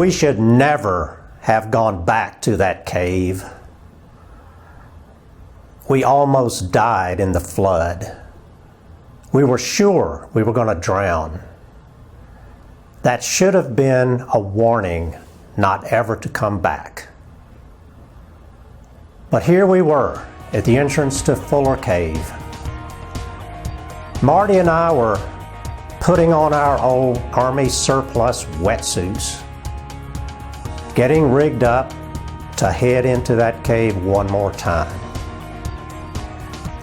we should never have gone back to that cave. We almost died in the flood. We were sure we were going to drown. That should have been a warning not ever to come back. But here we were at the entrance to Fuller Cave. Marty and I were putting on our old Army surplus wetsuits, getting rigged up to head into that cave one more time.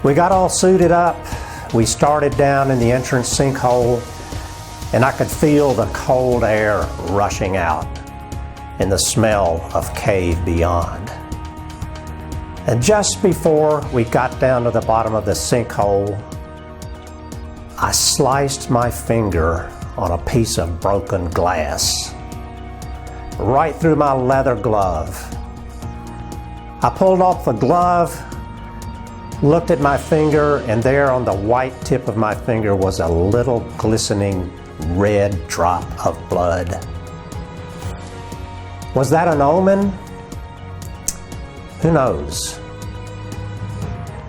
We got all suited up. We started down in the entrance sinkhole, and I could feel the cold air rushing out and the smell of cave beyond. And just before we got down to the bottom of the sinkhole, I sliced my finger on a piece of broken glass, right through my leather glove. I pulled off the glove, looked at my finger, and there on the white tip of my finger was a little glistening red drop of blood. Was that an omen? Who knows?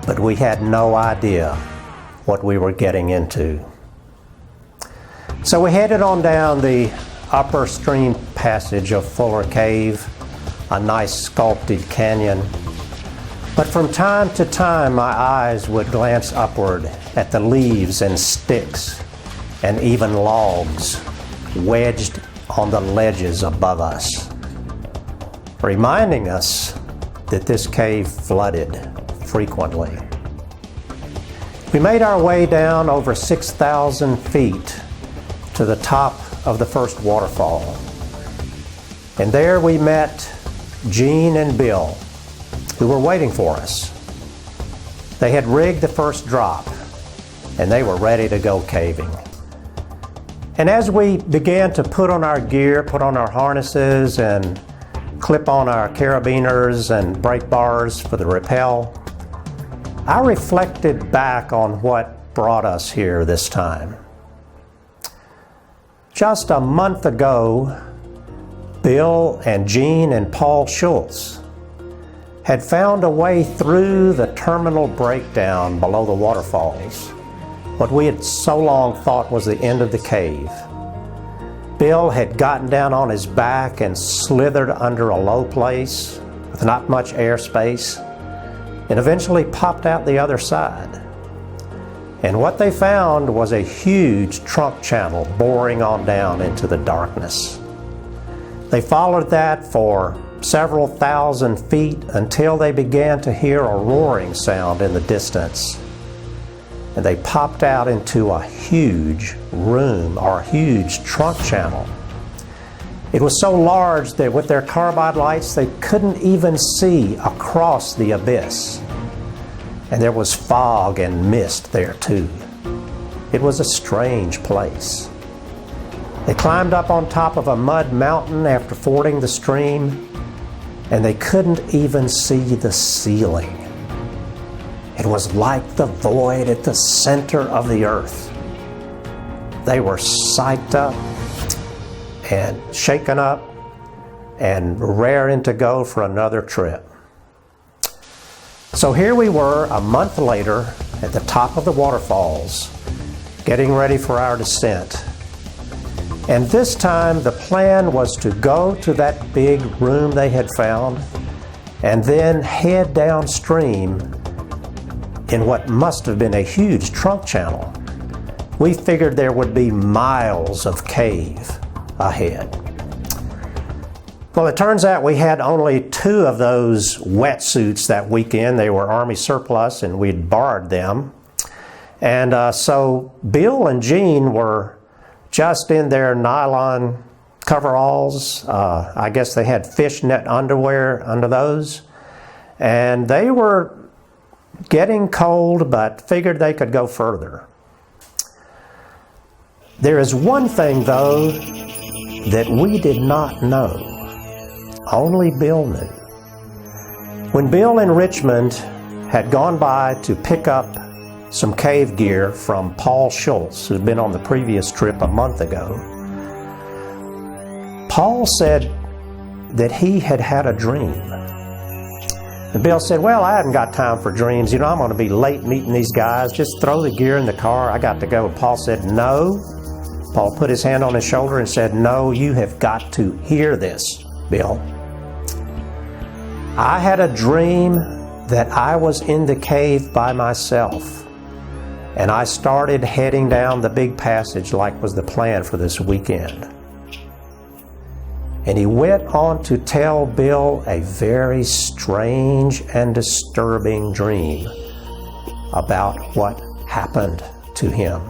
But we had no idea what we were getting into. So we headed on down the upper stream passage of Fuller Cave, a nice sculpted canyon. But from time to time, my eyes would glance upward at the leaves and sticks and even logs wedged on the ledges above us, reminding us that this cave flooded frequently. We made our way down over 6,000 feet to the top of the first waterfall. And there we met Gene and Bill, who were waiting for us. They had rigged the first drop, and they were ready to go caving. And as we began to put on our gear, put on our harnesses, and clip on our carabiners and brake bars for the rappel, I reflected back on what brought us here this time. Just a month ago, Bill and Gene and Paul Schultz had found a way through the terminal breakdown below the waterfalls, what we had so long thought was the end of the cave. Bill had gotten down on his back and slithered under a low place with not much airspace, and eventually popped out the other side. And what they found was a huge trunk channel boring on down into the darkness. They followed that for several thousand feet until they began to hear a roaring sound in the distance. And they popped out into a huge room, or a huge trunk channel. It was so large that with their carbide lights, they couldn't even see across the abyss. And there was fog and mist there too. It was a strange place. They climbed up on top of a mud mountain after fording the stream, and they couldn't even see the ceiling. It was like the void at the center of the earth. They were psyched up and shaken up and raring to go for another trip. So here we were a month later at the top of the waterfalls, getting ready for our descent. And this time the plan was to go to that big room they had found and then head downstream in what must have been a huge trunk channel. We figured there would be miles of cave ahead. Well, it turns out we had only 2 of those wetsuits that weekend. They were Army surplus and we'd borrowed them. And so Bill and Gene were just in their nylon coveralls. I guess they had fishnet underwear under those. And they were getting cold, but figured they could go further. There is one thing, though, that we did not know. Only Bill knew. When Bill in Richmond had gone by to pick up some cave gear from Paul Schultz, who'd been on the previous trip a month ago, Paul said that he had had a dream. And Bill said, well, I haven't got time for dreams. You know, I'm going to be late meeting these guys. Just throw the gear in the car. I got to go. And Paul said, no. Paul put his hand on his shoulder and said, no, you have got to hear this, Bill. I had a dream that I was in the cave by myself. And I started heading down the big passage like was the plan for this weekend. And he went on to tell Bill a very strange and disturbing dream about what happened to him.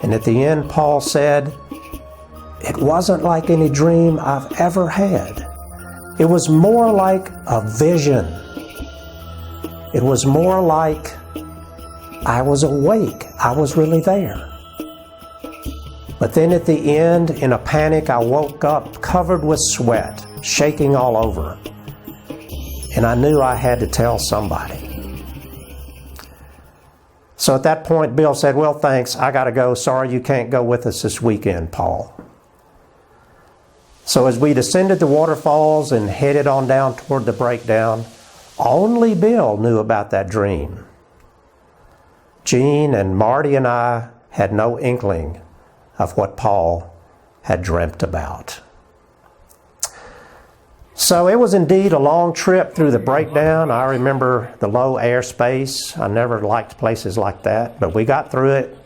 And at the end, Paul said, it wasn't like any dream I've ever had. It was more like a vision. It was more like I was awake. I was really there. But then at the end, in a panic, I woke up covered with sweat, shaking all over. And I knew I had to tell somebody. So at that point, Bill said, well, thanks, I got to go. Sorry you can't go with us this weekend, Paul. So as we descended the waterfalls and headed on down toward the breakdown, only Bill knew about that dream. Gene and Marty and I had no inkling of what Paul had dreamt about. So it was indeed a long trip through the breakdown. I remember the low airspace. I never liked places like that, but we got through it.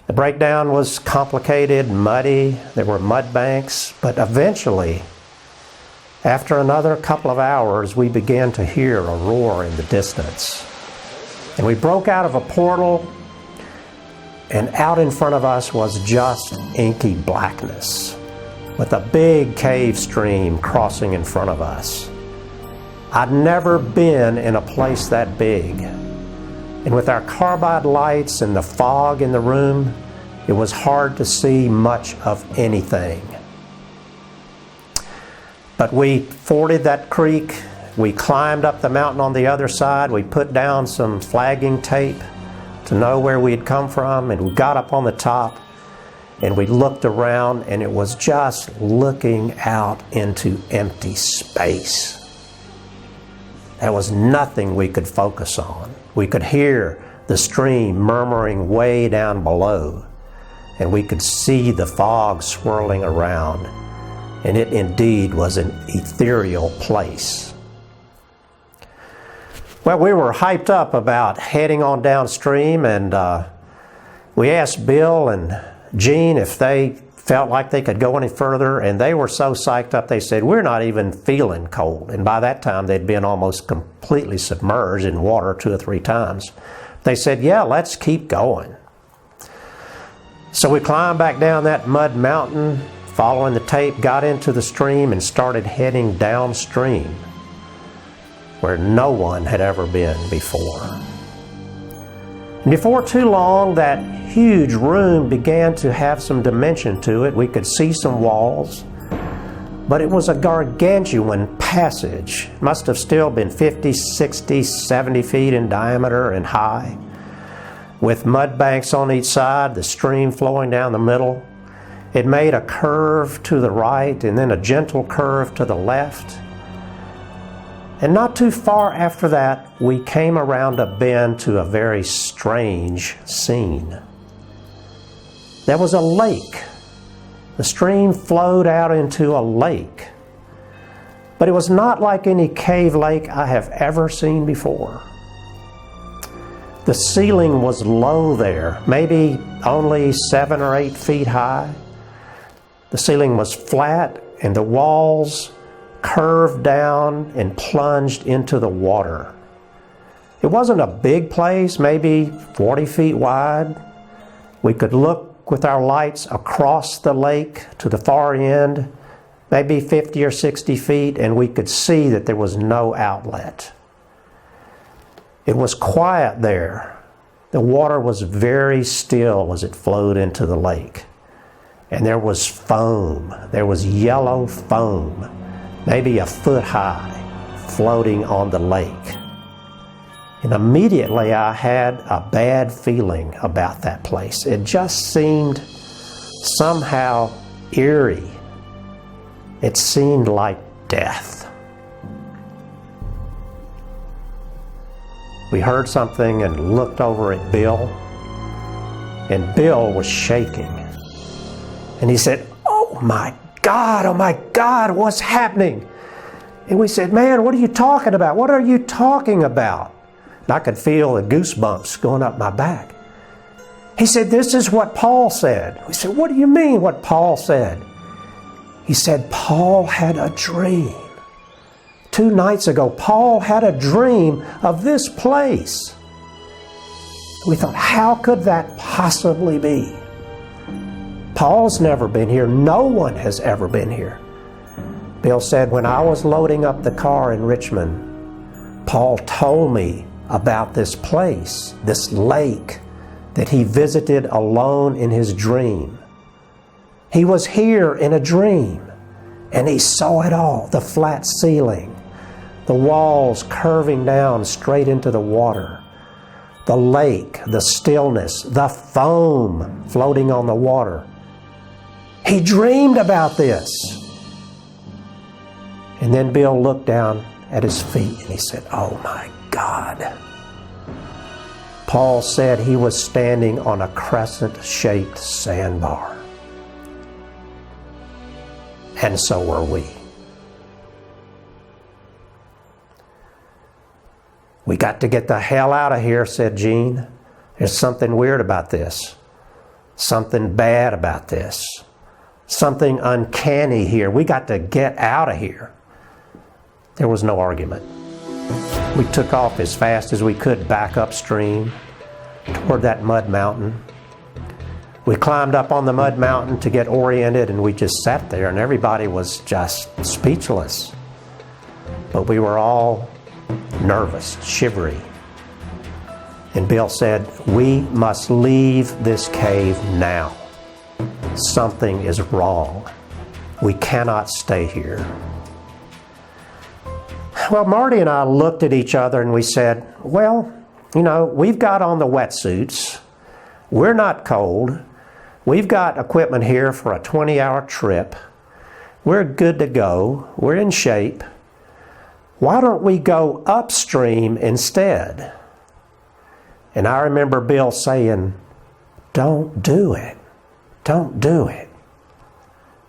The breakdown was complicated, muddy. There were mud banks, but eventually, after another couple of hours, we began to hear a roar in the distance. And we broke out of a portal, and out in front of us was just inky blackness, with a big cave stream crossing in front of us. I'd never been in a place that big. And with our carbide lights and the fog in the room, it was hard to see much of anything. But we forded that creek. We climbed up the mountain on the other side. We put down some flagging tape to know where we had come from, and we got up on the top and we looked around, and it was just looking out into empty space. There was nothing we could focus on. We could hear the stream murmuring way down below, and we could see the fog swirling around, and it indeed was an ethereal place. Well, we were hyped up about heading on downstream, and we asked Bill and Gene if they felt like they could go any further, and they were so psyched up they said, we're not even feeling cold. And by that time they'd been almost completely submerged in water 2 or 3 times. They said, yeah, let's keep going. So we climbed back down that mud mountain, following the tape, got into the stream and started heading downstream, where no one had ever been before. And before too long, that huge room began to have some dimension to it. We could see some walls, but it was a gargantuan passage. It must have still been 50, 60, 70 feet in diameter and high, with mud banks on each side, the stream flowing down the middle. It made a curve to the right and then a gentle curve to the left. And not too far after that, we came around a bend to a very strange scene. There was a lake. The stream flowed out into a lake. But it was not like any cave lake I have ever seen before. The ceiling was low there, maybe only 7 or 8 feet high. The ceiling was flat, and the walls curved down and plunged into the water. It wasn't a big place, maybe 40 feet wide. We could look with our lights across the lake to the far end, maybe 50 or 60 feet, and we could see that there was no outlet. It was quiet there. The water was very still as it flowed into the lake. And there was foam. There was yellow foam, maybe a foot high, floating on the lake. And immediately I had a bad feeling about that place. It just seemed somehow eerie It seemed like death. We heard something and looked over at Bill, and Bill was shaking. And he said, oh my God, what's happening? And we said, man, what are you talking about? What are you talking about? And I could feel the goosebumps going up my back. He said, this is what Paul said. We said, what do you mean what Paul said? He said, Paul had a dream. 2 nights ago, Paul had a dream of this place. We thought, how could that possibly be? Paul's never been here. No one has ever been here. Bill said, when I was loading up the car in Richmond, Paul told me about this place, this lake that he visited alone in his dream. He was here in a dream, and he saw it all, the flat ceiling, the walls curving down straight into the water, the lake, the stillness, the foam floating on the water. He dreamed about this. And then Bill looked down at his feet and he said, oh my God. Paul said he was standing on a crescent-shaped sandbar. And so were we. We got to get the hell out of here, said Gene. There's something weird about this. Something bad about this. Something uncanny here. We got to get out of here. There was no argument. We took off as fast as we could back upstream toward that mud mountain. We climbed up on the mud mountain to get oriented, and we just sat there, and everybody was just speechless. But we were all nervous, shivery. And Bill said, we must leave this cave now. Something is wrong. We cannot stay here. Well, Marty and I looked at each other and we said, well, you know, we've got on the wetsuits. We're not cold. We've got equipment here for a 20-hour trip. We're good to go. We're in shape. Why don't we go upstream instead? And I remember Bill saying, don't do it. Don't do it.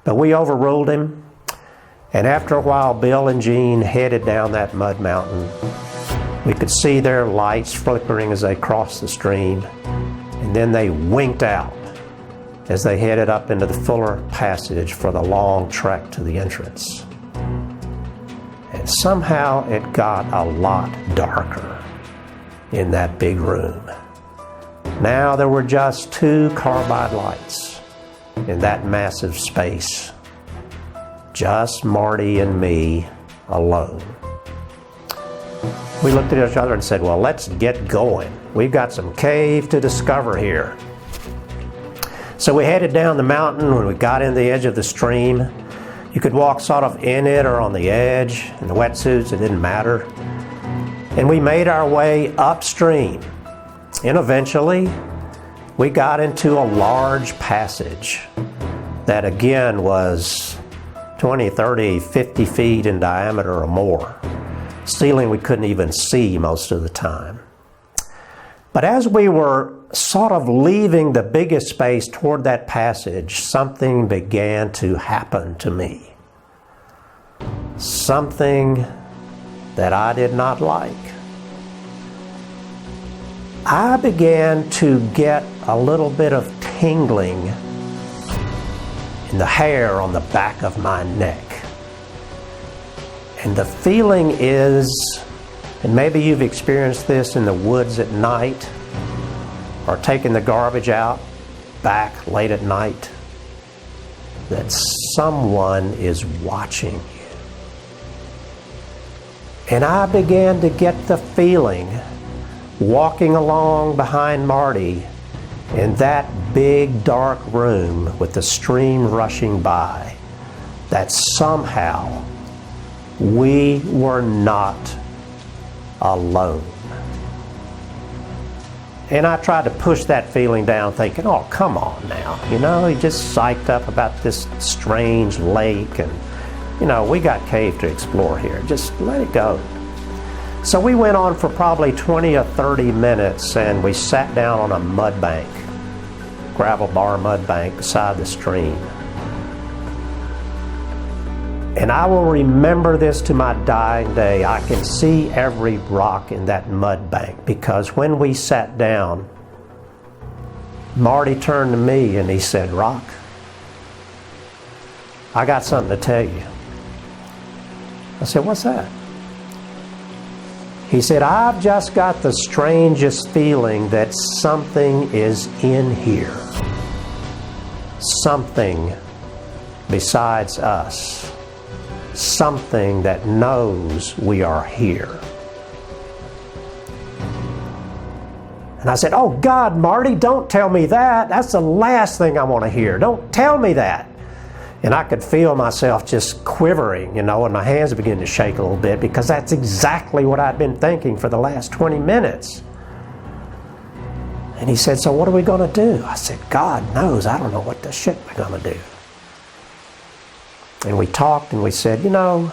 But we overruled him. And after a while, Bill and Gene headed down that mud mountain. We could see their lights flickering as they crossed the stream. And then they winked out as they headed up into the Fuller Passage for the long trek to the entrance. And somehow it got a lot darker in that big room. Now there were just 2 carbide lights in that massive space. Just Marty and me alone. We looked at each other and said, well, let's get going. We've got some cave to discover here. So we headed down the mountain. When we got in the edge of the stream, you could walk sort of in it or on the edge. In the wetsuits, it didn't matter. And we made our way upstream. And eventually, we got into a large passage that again was 20, 30, 50 feet in diameter or more. Ceiling we couldn't even see most of the time. But as we were sort of leaving the biggest space toward that passage, something began to happen to me. Something that I did not like. I began to get a little bit of tingling in the hair on the back of my neck. And the feeling is, and maybe you've experienced this in the woods at night, or taking the garbage out back late at night, that someone is watching you. And I began to get the feeling, walking along behind Marty in that big dark room with the stream rushing by, that somehow we were not alone. And I tried to push that feeling down, thinking, oh, come on now. You know, he just psyched up about this strange lake and You know, we got cave to explore here. Just let it go. So we went on for probably 20 or 30 minutes, and we sat down on a mud bank, gravel bar mud bank beside the stream. And I will remember this to my dying day. I can see every rock in that mud bank, because when we sat down, Marty turned to me and he said, "Rock, I got something to tell you." I said, "What's that?" He said, "I've just got the strangest feeling that something is in here. Something besides us. Something that knows we are here." And I said, "Oh God, Marty, don't tell me that. That's the last thing I want to hear. Don't tell me that." And I could feel myself just quivering, you know, and my hands began to shake a little bit, because that's exactly what I'd been thinking for the last 20 minutes. And he said, "So what are we going to do?" I said, "God knows, I don't know what the shit we're going to do." And we talked and we said, you know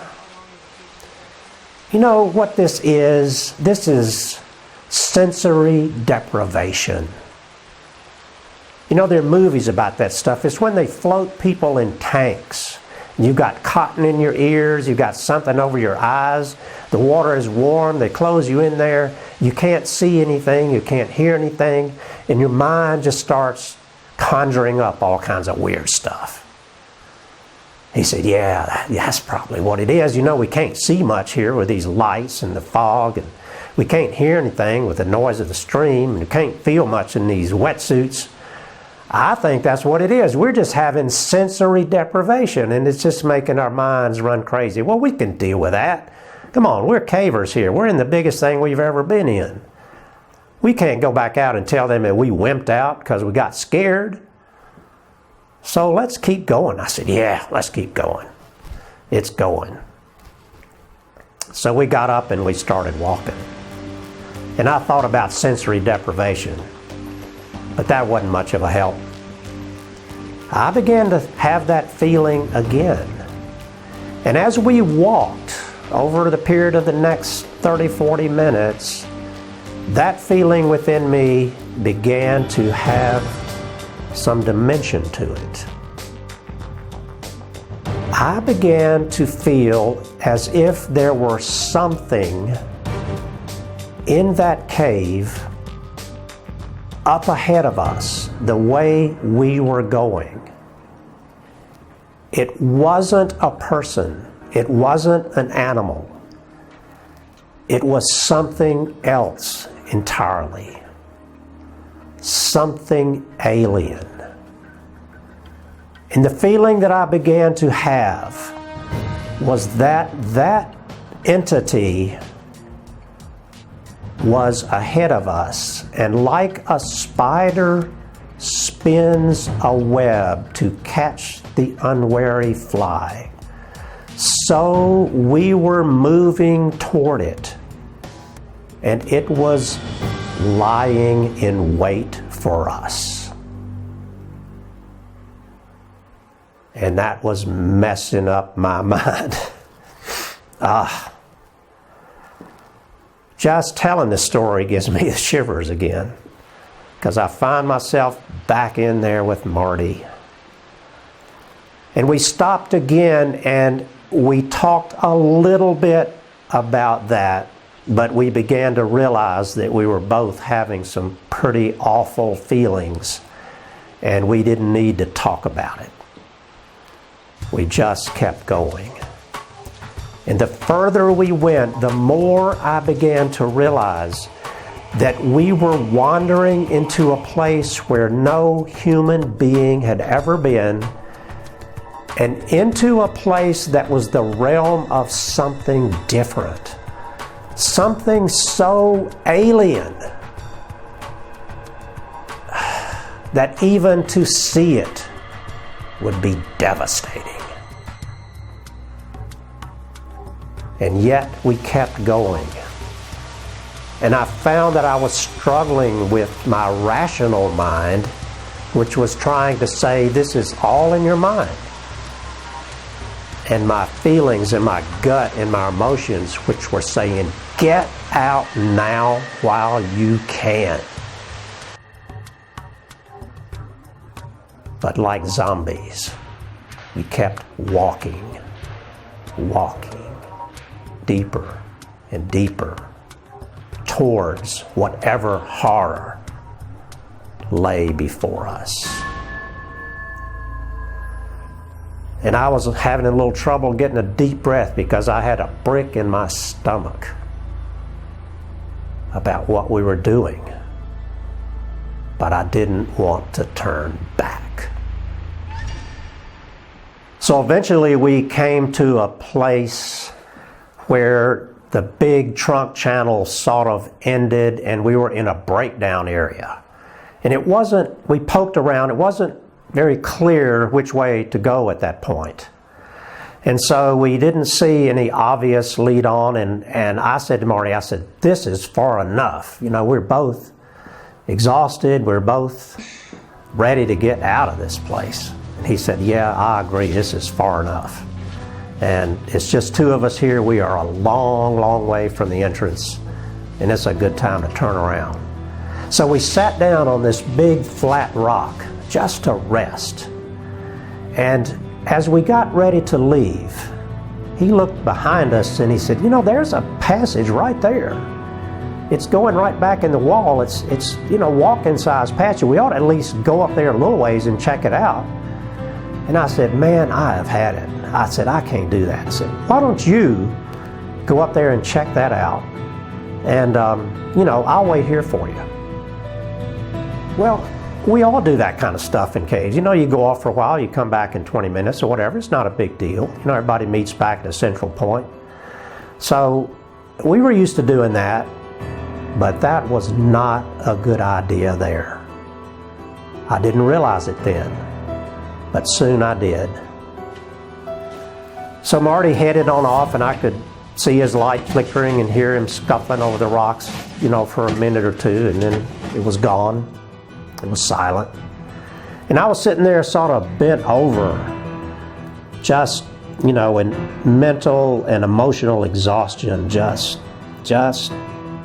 what this is? This is sensory deprivation. You know, there are movies about that stuff. It's when they float people in tanks. You've got cotton in your ears, you've got something over your eyes, the water is warm, they close you in there, you can't see anything, you can't hear anything, and your mind just starts conjuring up all kinds of weird stuff. He said, "Yeah, that's probably what it is. You know, we can't see much here with these lights and the fog, and we can't hear anything with the noise of the stream, and we can't feel much in these wetsuits. I think that's what it is. We're just having sensory deprivation, and it's just making our minds run crazy." Well, we can deal with that. Come on, we're cavers here. We're in the biggest thing we've ever been in. We can't go back out and tell them that we wimped out because we got scared. So let's keep going. I said, "Yeah, let's keep going. It's going." So we got up and we started walking. And I thought about sensory deprivation, but that wasn't much of a help. I began to have that feeling again. And as we walked over the period of the next 30, 40 minutes, that feeling within me began to have some dimension to it. I began to feel as if there were something in that cave up ahead of us, the way we were going. It wasn't a person. It wasn't an animal. It was something else entirely. Something alien. And the feeling that I began to have was that that entity was ahead of us, and like a spider spins a web to catch the unwary fly, so we were moving toward it, and it was lying in wait for us. And that was messing up my mind. Just telling this story gives me the shivers again, because I find myself back in there with Marty. And we stopped again and we talked a little bit about that, but we began to realize that we were both having some pretty awful feelings, and we didn't need to talk about it. We just kept going. And the further we went, the more I began to realize that we were wandering into a place where no human being had ever been, and into a place that was the realm of something different. Something so alien that even to see it would be devastating. And yet we kept going. And I found that I was struggling with my rational mind, which was trying to say, this is all in your mind. and my feelings and my gut and my emotions, which were saying, get out now while you can. But like zombies, we kept walking, deeper and deeper towards whatever horror lay before us. And I was having a little trouble getting a deep breath because I had a brick in my stomach about what we were doing. But I didn't want to turn back. So eventually we came to a place where the big trunk channel sort of ended and we were in a breakdown area. And it wasn't, we poked around, it wasn't very clear which way to go at that point. And so we didn't see any obvious lead on, and I said to Marty, I said, this is far enough. You know, we're both exhausted, we're both ready to get out of this place. And he said, yeah, I agree, this is far enough. And it's just two of us here. We are a long, long way from the entrance, and it's a good time to turn around. So we sat down on this big flat rock just to rest. And as we got ready to leave, he looked behind us and he said, you know, there's a passage right there. It's going right back in the wall. It's you know, walking size passage. We ought to at least go up there a little ways and check it out. And I said, man, I have had it. I said, I can't do that. I said, why don't you go up there and check that out? And, you know, I'll wait here for you. Well, we all do that kind of stuff in caves. You know, you go off for a while, you come back in 20 minutes or whatever. It's not a big deal. You know, everybody meets back at a central point. So we were used to doing that, but that was not a good idea there. I didn't realize it then, but soon I did. So Marty headed on off, and I could see his light flickering and hear him scuffling over the rocks, you know, for a minute or two, and then it was gone. It was silent. And I was sitting there sort of bent over, just, you know, in mental and emotional exhaustion, just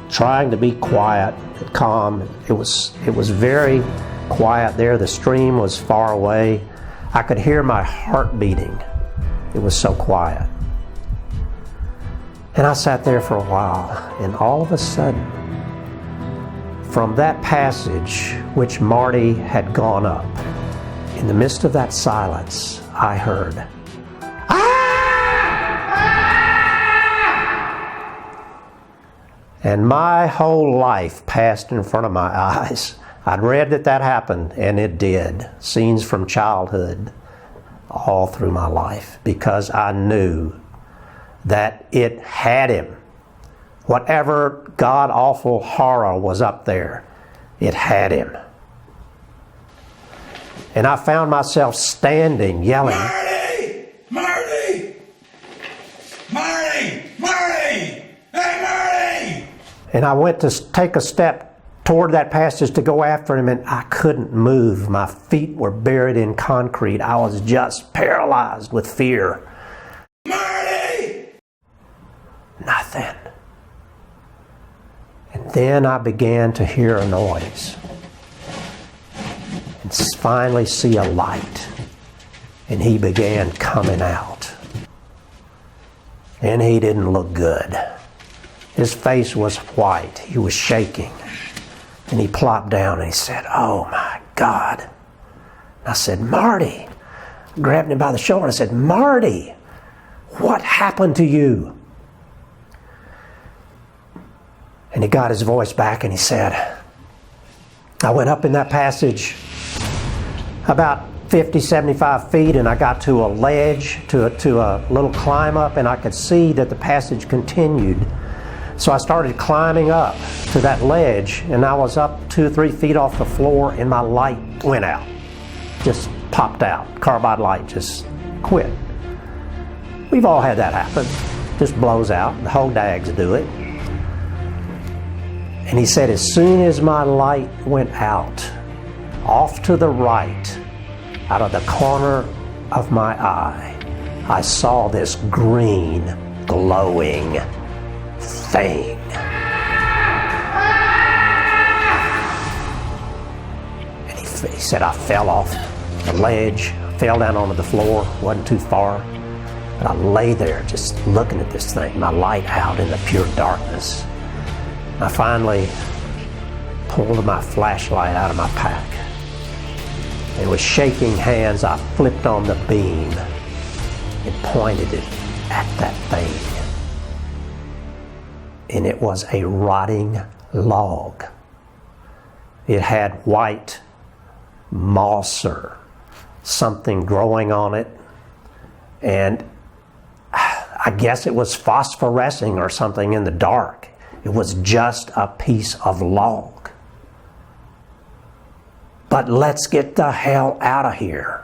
trying to be quiet and calm. It was very quiet there. The stream was far away. I could hear my heart beating. It was so quiet. And I sat there for a while, and all of a sudden, from that passage which Marty had gone up, in the midst of that silence, I heard, and my whole life passed in front of my eyes. I'd read that happened, and it did. Scenes from childhood all through my life, because I knew that it had him. Whatever god-awful horror was up there, it had him. And I found myself standing, yelling, Marty! Marty! Marty! Marty! Hey, Marty! And I went to take a step toward that passage to go after him, and I couldn't move. My feet were buried in concrete. I was just paralyzed with fear. Marty! Nothing. And then I began to hear a noise and finally see a light. And he began coming out. And he didn't look good. His face was white. He was shaking. And he plopped down and he said, oh my God. And I said, Marty. I grabbed him by the shoulder and I said, Marty, what happened to you? And he got his voice back and he said, I went up in that passage about 50, 75 feet, and I got to a ledge, to a little climb up, and I could see that the passage continued. So I started climbing up to that ledge, and I was up 2 or 3 feet off the floor, and my light went out. Just popped out. Carbide light just quit. We've all had that happen. Just blows out. The Hodags do it. And he said, as soon as my light went out, off to the right, out of the corner of my eye, I saw this green, glowing thing. And he said I fell off the ledge, fell down onto the floor, wasn't too far. But I lay there just looking at this thing, my light out in the pure darkness. I finally pulled my flashlight out of my pack. And with shaking hands, I flipped on the beam and pointed it at that thing. And it was a rotting log. It had white moss or something growing on it. And I guess it was phosphorescing or something in the dark. It was just a piece of log. But let's get the hell out of here.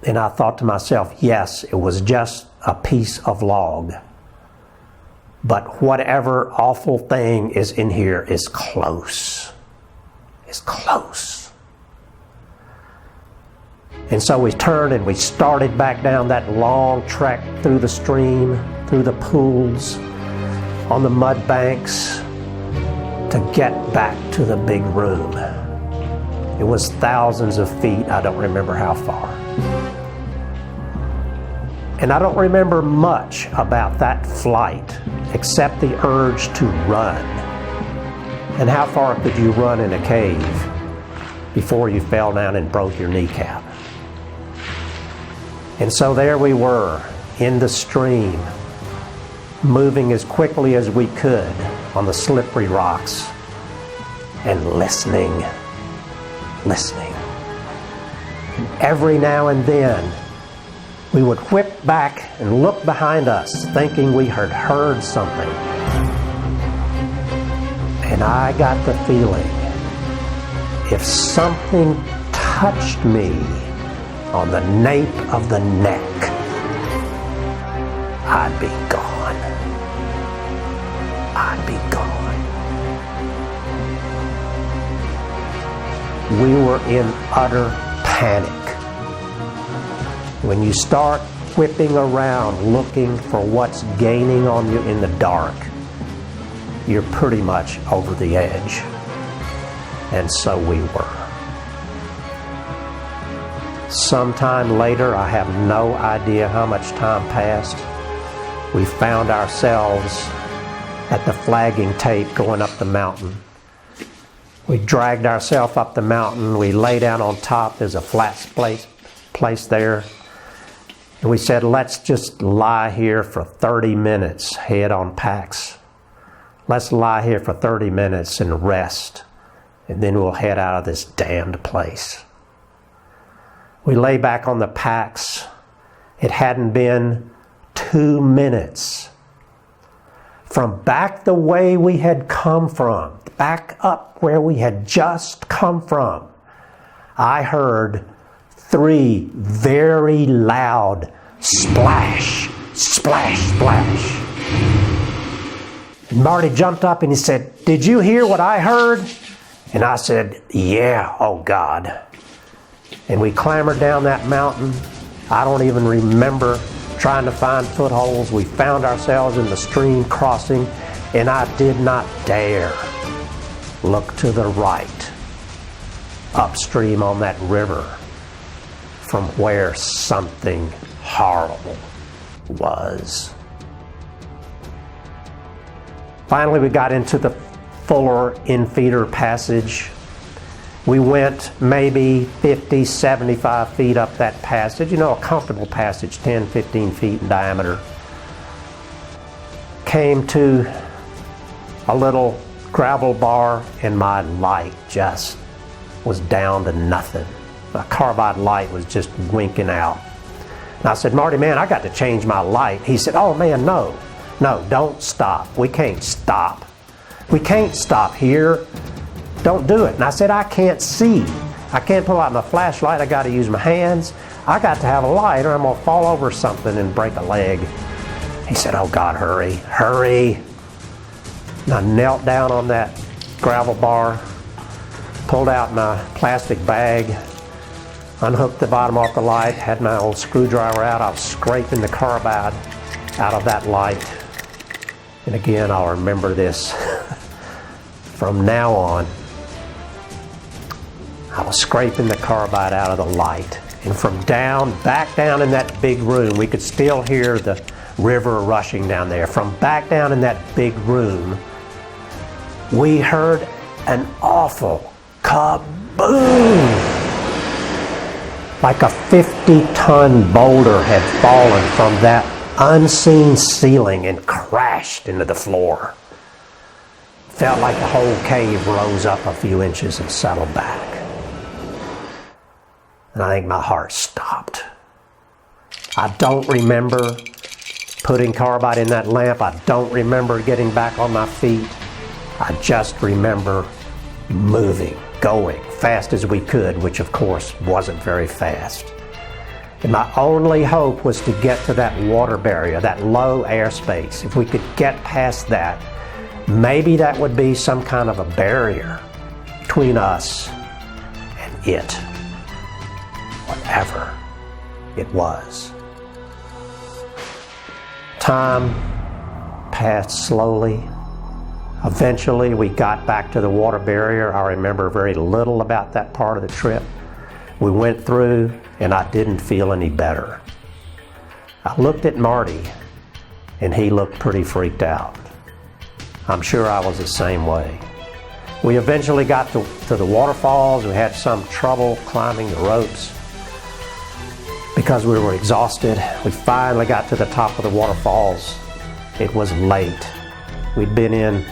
And I thought to myself, yes, it was just a piece of log. But whatever awful thing is in here is close. It's close. And so we turned and we started back down that long trek through the stream, through the pools, on the mud banks, to get back to the big room. It was thousands of feet, I don't remember how far. And I don't remember much about that flight, except the urge to run. And how far could you run in a cave before you fell down and broke your kneecap? And so there we were, in the stream, moving as quickly as we could on the slippery rocks, and listening. And every now and then, we would whip back and look behind us, thinking we had heard something. And I got the feeling, if something touched me on the nape of the neck, I'd be gone. I'd be gone. We were in utter panic. When you start whipping around looking for what's gaining on you in the dark, you're pretty much over the edge. And so we were. Sometime later, I have no idea how much time passed, we found ourselves at the flagging tape going up the mountain. We dragged ourselves up the mountain. We lay down on top. There's a flat place there. And we said, let's just lie here for 30 minutes, head on packs. Let's lie here for 30 minutes and rest, and then we'll head out of this damned place. We lay back on the packs. It hadn't been 2 minutes from back the way we had come from, back up where we had just come from. I heard 3 very loud splash, splash, splash. And Marty jumped up and he said, "Did you hear what I heard?" And I said, "Yeah, oh God." And we clambered down that mountain. I don't even remember trying to find footholds. We found ourselves in the stream crossing, and I did not dare look to the right, upstream on that river, from where something horrible was. Finally, we got into the fuller infeeder passage. We went maybe 50, 75 feet up that passage. You know, a comfortable passage, 10, 15 feet in diameter. Came to a little gravel bar, and my light just was down to nothing. My carbide light was just winking out. And I said, "Marty, man, I got to change my light." He said, "Oh man, no, don't stop. We can't stop. We can't stop here. Don't do it." And I said, "I can't see. I can't pull out my flashlight. I got to use my hands. I got to have a light or I'm going to fall over something and break a leg." He said, "Oh God, hurry, hurry." And I knelt down on that gravel bar, pulled out my plastic bag, unhooked the bottom off the light, had my old screwdriver out. I was scraping the carbide out of that light. And again, I'll remember this from now on. I was scraping the carbide out of the light. And from back down in that big room, we could still hear the river rushing down there. From back down in that big room, we heard an awful kaboom! Like a 50-ton boulder had fallen from that unseen ceiling and crashed into the floor. Felt like the whole cave rose up a few inches and settled back. And I think my heart stopped. I don't remember putting carbide in that lamp. I don't remember getting back on my feet. I just remember moving, going fast as we could, which of course wasn't very fast. And my only hope was to get to that water barrier, that low airspace. If we could get past that, maybe that would be some kind of a barrier between us and it. Whatever it was. Time passed slowly. Eventually we got back to the water barrier. I remember very little about that part of the trip. We went through and I didn't feel any better. I looked at Marty and he looked pretty freaked out. I'm sure I was the same way. We eventually got to the waterfalls. We had some trouble climbing the ropes because we were exhausted. We finally got to the top of the waterfalls. It was late. We'd been in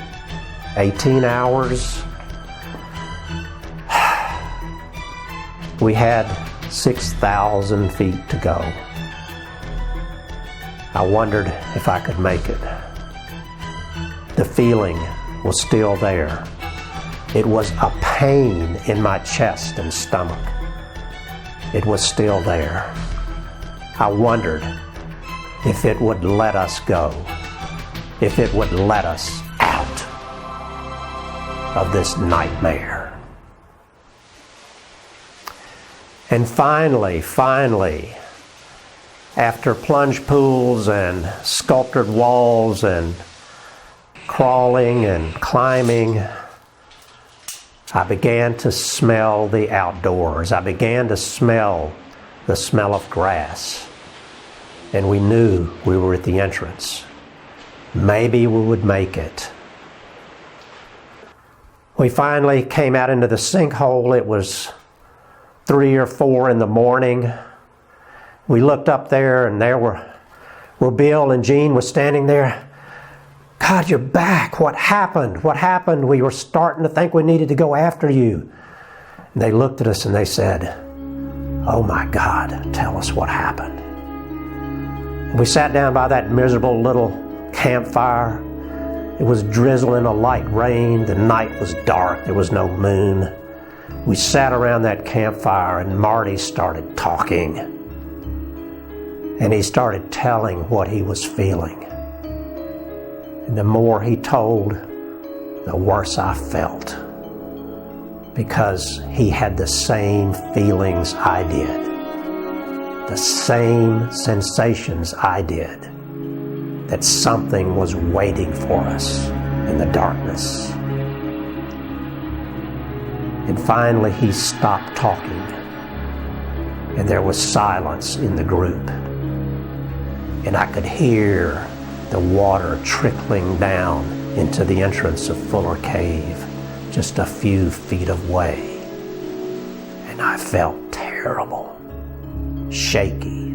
18 hours. We had 6,000 feet to go. I wondered if I could make it. The feeling was still there. It was a pain in my chest and stomach. It was still there. I wondered if it would let us go, if it would let us out of this nightmare. And finally, after plunge pools and sculptured walls and crawling and climbing, I began to smell the outdoors. I began to smell the smell of grass. And we knew we were at the entrance. Maybe we would make it. We finally came out into the sinkhole. It was 3 or 4 in the morning. We looked up there and there were Bill and Jean was standing there. God, you're back. What happened? What happened? We were starting to think we needed to go after you. And they looked at us and they said, oh my God, tell us what happened. We sat down by that miserable little campfire. It was drizzling a light rain. The night was dark. There was no moon. We sat around that campfire and Marty started talking. And he started telling what he was feeling. And the more he told, the worse I felt. Because he had the same feelings I did. The same sensations I did. That something was waiting for us in the darkness. And finally he stopped talking. And there was silence in the group. And I could hear the water trickling down into the entrance of Fuller Cave, just a few feet away. And I felt terrible, shaky,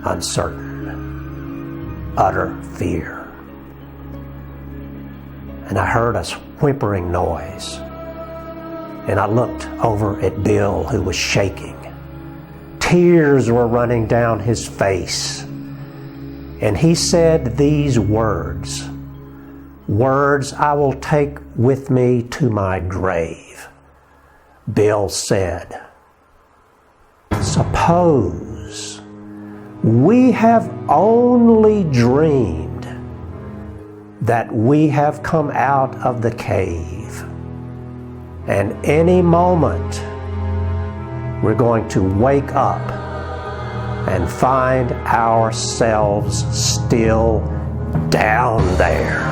uncertain, utter fear. And I heard a whimpering noise. And I looked over at Bill, who was shaking. Tears were running down his face. And he said these words I will take with me to my grave. Bill said, suppose we have only dreamed that we have come out of the cave, and any moment we're going to wake up and find ourselves still down there.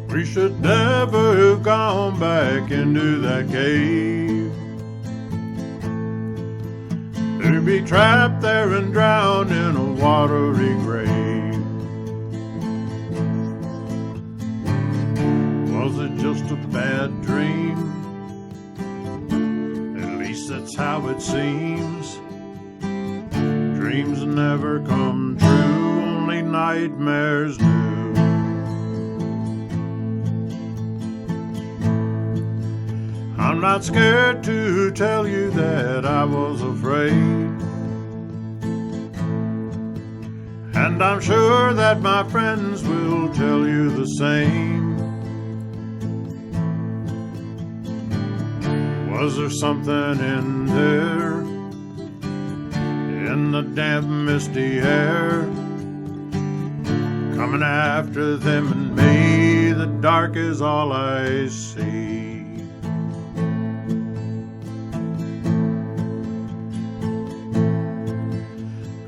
We should never have gone back into that cave, to be trapped there and drowned in a watery grave. Was it just a bad dream? At least that's how it seems. Dreams never come true, only nightmares do. I'm not scared to tell you that I was afraid, and I'm sure that my friends will tell you the same. Was there something in there, in the damp misty air, coming after them and me? The dark is all I see.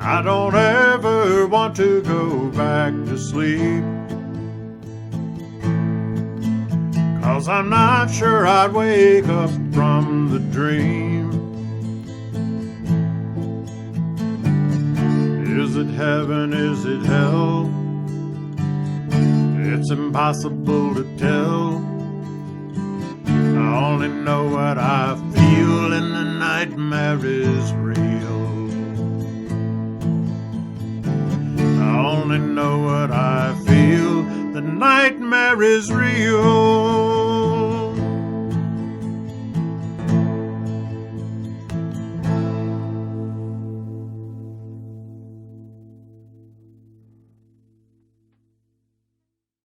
I don't ever want to go back to sleep, 'cause I'm not sure I'd wake up from the dream. Is it heaven, is it hell? It's impossible to tell. I only know what I feel, and the nightmare is real. I only know what I feel. The nightmare is real.